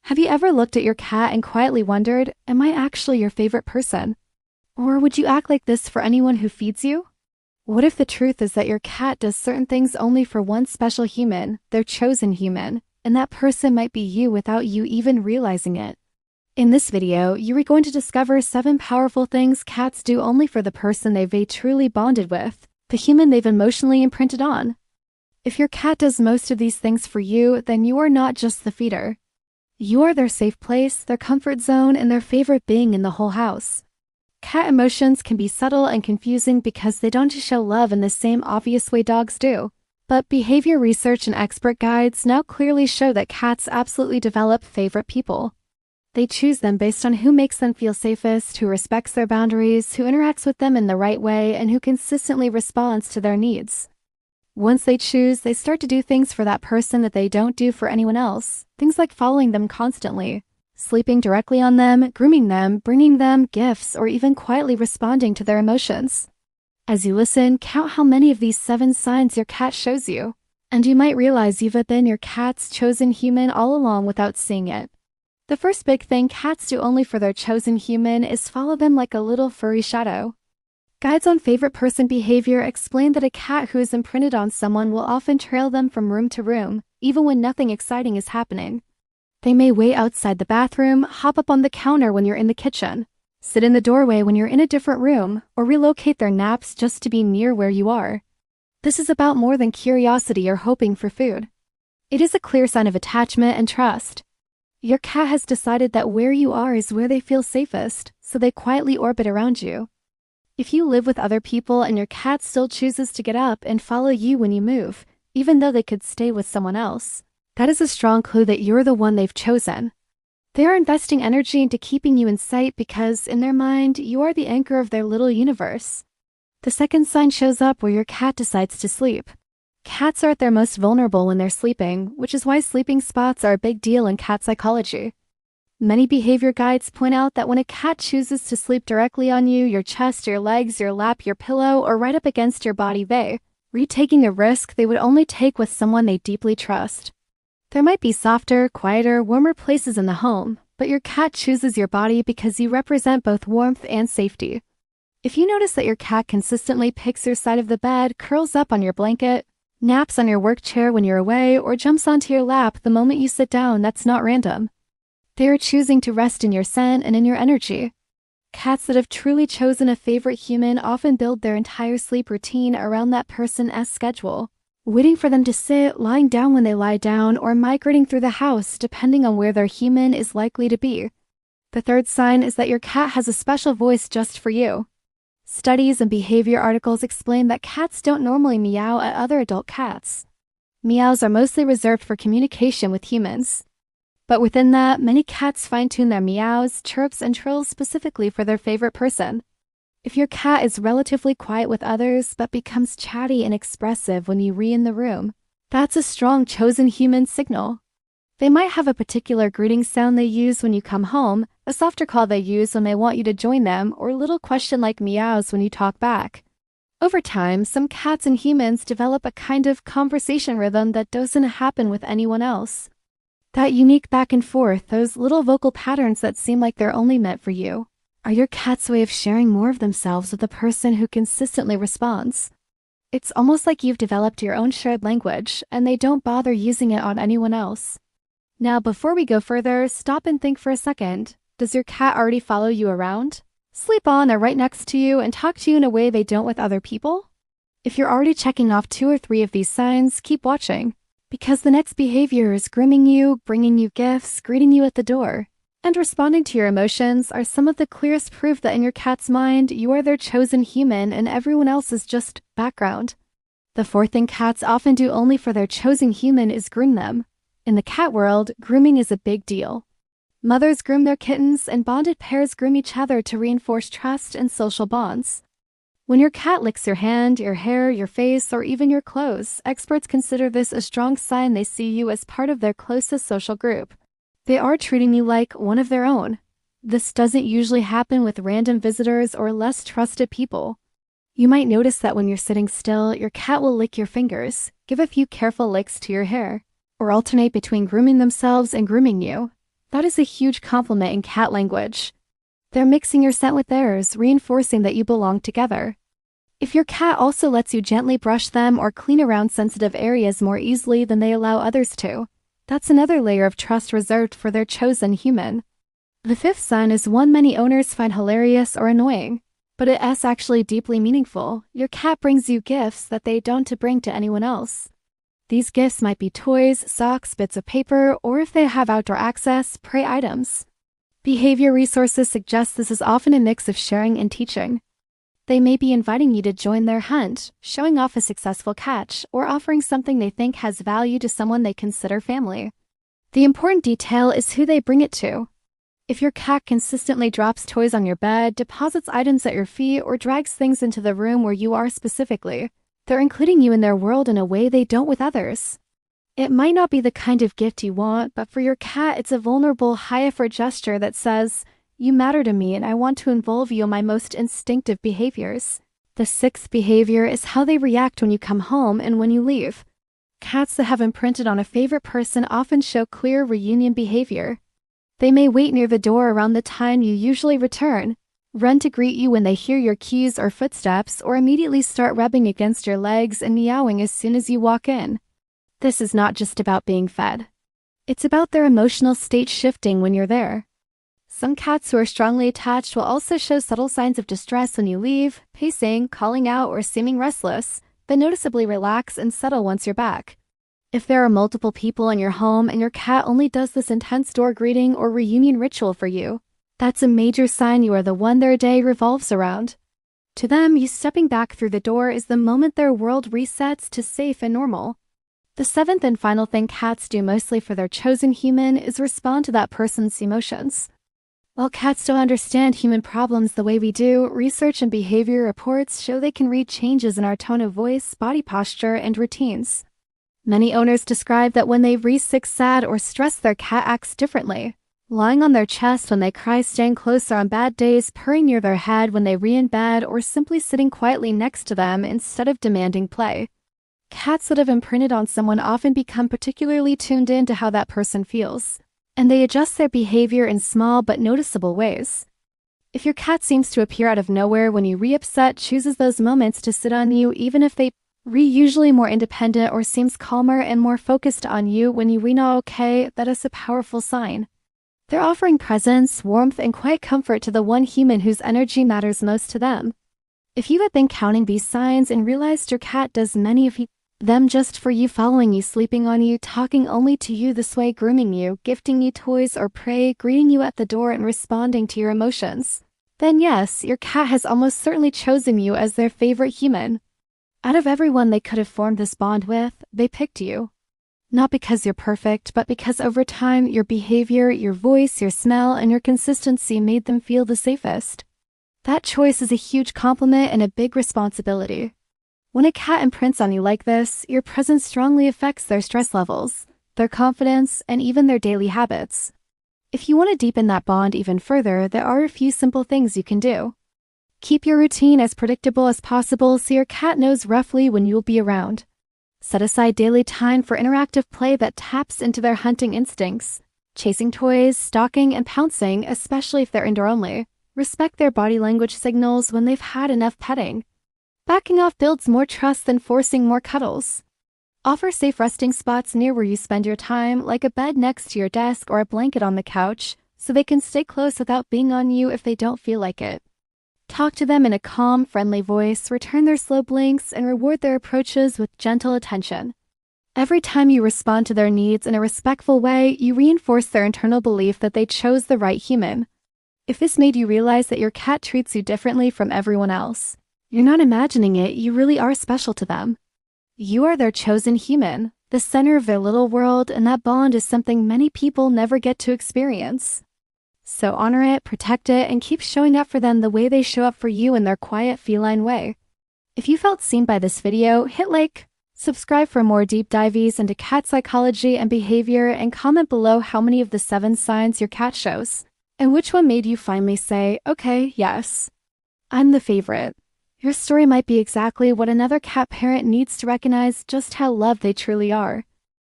Have you ever looked at your cat and quietly wondered, am I actually your favorite person? Or would you act like this for anyone who feeds you? What if the truth is that your cat does certain things only for one special human, their chosen human, and that person might be you without you even realizing it? In this video, you are going to discover 7 powerful things cats do only for the person they've truly bonded with, the human they've emotionally imprinted on. If your cat does most of these things for you, then you are not just the feeder. You are their safe place, their comfort zone, and their favorite being in the whole house. Cat emotions can be subtle and confusing because they don't show love in the same obvious way dogs do. But behavior research and expert guides now clearly show that cats absolutely develop favorite people. They choose them based on who makes them feel safest, who respects their boundaries, who interacts with them in the right way, and who consistently responds to their needs. Once they choose, they start to do things for that person that they don't do for anyone else. Things like following them constantly, sleeping directly on them, grooming them, bringing them gifts, or even quietly responding to their emotions. As you listen, count how many of these 7 signs your cat shows you, and you might realize you've been your cat's chosen human all along without seeing it. The first big thing cats do only for their chosen human is follow them like a little furry shadow. Guides on favorite person behavior explain that a cat who is imprinted on someone will often trail them from room to room, even when nothing exciting is happening. They may wait outside the bathroom, hop up on the counter when you're in the kitchen, sit in the doorway when you're in a different room, or relocate their naps just to be near where you are. This is about more than curiosity or hoping for food. It is a clear sign of attachment and trust. Your cat has decided that where you are is where they feel safest, so they quietly orbit around you. If you live with other people and your cat still chooses to get up and follow you when you move, even though they could stay with someone else, that is a strong clue that you're the one they've chosen. They are investing energy into keeping you in sight because, in their mind, you are the anchor of their little universe. The second sign shows up where your cat decides to sleep. Cats are at their most vulnerable when they're sleeping, which is why sleeping spots are a big deal in cat psychology. Many behavior guides point out that when a cat chooses to sleep directly on you, your chest, your legs, your lap, your pillow, or right up against your body, retaking a risk they would only take with someone they deeply trust. There might be softer, quieter, warmer places in the home, but your cat chooses your body because you represent both warmth and safety. If you notice that your cat consistently picks your side of the bed, curls up on your blanket, naps on your work chair when you're away, or jumps onto your lap the moment you sit down, that's not random. They are choosing to rest in your scent and in your energy. Cats that have truly chosen a favorite human often build their entire sleep routine around that person's schedule, waiting for them to sit, lying down when they lie down, or migrating through the house depending on where their human is likely to be. The third sign is that your cat has a special voice just for you. Studies and behavior articles explain that cats don't normally meow at other adult cats. Meows are mostly reserved for communication with humans. But within that, many cats fine-tune their meows, chirps, and trills specifically for their favorite person. If your cat is relatively quiet with others but becomes chatty and expressive when you re-in the room, that's a strong chosen human signal. They might have a particular greeting sound they use when you come home, a softer call they use when they want you to join them, or a little question-like meows when you talk back. Over time, some cats and humans develop a kind of conversation rhythm that doesn't happen with anyone else. That unique back and forth, those little vocal patterns that seem like they're only meant for you, are your cat's way of sharing more of themselves with the person who consistently responds. It's almost like you've developed your own shared language, and they don't bother using it on anyone else. Now, before we go further, stop and think for a second. Does your cat already follow you around, sleep on or right next to you, and talk to you in a way they don't with other people? If you're already checking off 2 or 3 of these signs, keep watching. Because the next behavior is grooming you, bringing you gifts, greeting you at the door, and responding to your emotions are some of the clearest proof that in your cat's mind, you are their chosen human and everyone else is just background. The fourth thing cats often do only for their chosen human is groom them. In the cat world, grooming is a big deal. Mothers groom their kittens and bonded pairs groom each other to reinforce trust and social bonds. When your cat licks your hand, your hair, your face, or even your clothes, experts consider this a strong sign they see you as part of their closest social group. They are treating you like one of their own. This doesn't usually happen with random visitors or less trusted people. You might notice that when you're sitting still, your cat will lick your fingers, give a few careful licks to your hair, or alternate between grooming themselves and grooming you. That is a huge compliment in cat language. They're mixing your scent with theirs, reinforcing that you belong together. If your cat also lets you gently brush them or clean around sensitive areas more easily than they allow others to, that's another layer of trust reserved for their chosen human. The fifth sign is one many owners find hilarious or annoying, but it is actually deeply meaningful. Your cat brings you gifts that they don't bring to anyone else. These gifts might be toys, socks, bits of paper, or if they have outdoor access, prey items. Behavior resources suggest this is often a mix of sharing and teaching. They may be inviting you to join their hunt, showing off a successful catch, or offering something they think has value to someone they consider family. The important detail is who they bring it to. If your cat consistently drops toys on your bed, deposits items at your feet, or drags things into the room where you are specifically, they're including you in their world in a way they don't with others. It might not be the kind of gift you want, but for your cat, it's a vulnerable, high-effort gesture that says, "You matter to me and I want to involve you in my most instinctive behaviors." The sixth behavior is how they react when you come home and when you leave. Cats that have imprinted on a favorite person often show clear reunion behavior. They may wait near the door around the time you usually return, run to greet you when they hear your keys or footsteps, or immediately start rubbing against your legs and meowing as soon as you walk in. This is not just about being fed. It's about their emotional state shifting when you're there. Some cats who are strongly attached will also show subtle signs of distress when you leave, pacing, calling out, or seeming restless, but noticeably relax and settle once you're back. If there are multiple people in your home and your cat only does this intense door greeting or reunion ritual for you, that's a major sign you are the one their day revolves around. To them, you stepping back through the door is the moment their world resets to safe and normal. The seventh and final thing cats do mostly for their chosen human is respond to that person's emotions. While cats don't understand human problems the way we do, research and behavior reports show they can read changes in our tone of voice, body posture, and routines. Many owners describe that when they re-sick, sad, or stressed, their cat acts differently. Lying on their chest when they cry, staying closer on bad days, purring near their head when they re in bed, or simply sitting quietly next to them instead of demanding play. Cats that have imprinted on someone often become particularly tuned in to how that person feels, and they adjust their behavior in small but noticeable ways. If your cat seems to appear out of nowhere when you re-upset, chooses those moments to sit on you even if they usually more independent, or seems calmer and more focused on you when you not okay, that is a powerful sign. They're offering presence, warmth, and quiet comfort to the one human whose energy matters most to them. If you had been counting these signs and realized your cat does many of them just for you, following you, sleeping on you, talking only to you this way, grooming you, gifting you toys or prey, greeting you at the door, and responding to your emotions, then yes, your cat has almost certainly chosen you as their favorite human. Out of everyone they could have formed this bond with, they picked you. Not because you're perfect, but because over time, your behavior, your voice, your smell, and your consistency made them feel the safest. That choice is a huge compliment and a big responsibility. When a cat imprints on you like this, your presence strongly affects their stress levels, their confidence, and even their daily habits. If you want to deepen that bond even further, there are a few simple things you can do. Keep your routine as predictable as possible so your cat knows roughly when you'll be around. Set aside daily time for interactive play that taps into their hunting instincts, chasing toys, stalking, and pouncing, especially if they're indoor only. Respect their body language signals when they've had enough petting. Backing off builds more trust than forcing more cuddles. Offer safe resting spots near where you spend your time, like a bed next to your desk or a blanket on the couch, so they can stay close without being on you if they don't feel like it. Talk to them in a calm, friendly voice, return their slow blinks, and reward their approaches with gentle attention. Every time you respond to their needs in a respectful way, you reinforce their internal belief that they chose the right human. If this made you realize that your cat treats you differently from everyone else, you're not imagining it, you really are special to them. You are their chosen human, the center of their little world, and that bond is something many people never get to experience. So honor it, protect it, and keep showing up for them the way they show up for you in their quiet feline way. If you felt seen by this video, hit like, subscribe for more deep dives into cat psychology and behavior, and comment below how many of the 7 signs your cat shows, and which one made you finally say, okay, yes, I'm the favorite. Your story might be exactly what another cat parent needs to recognize just how loved they truly are.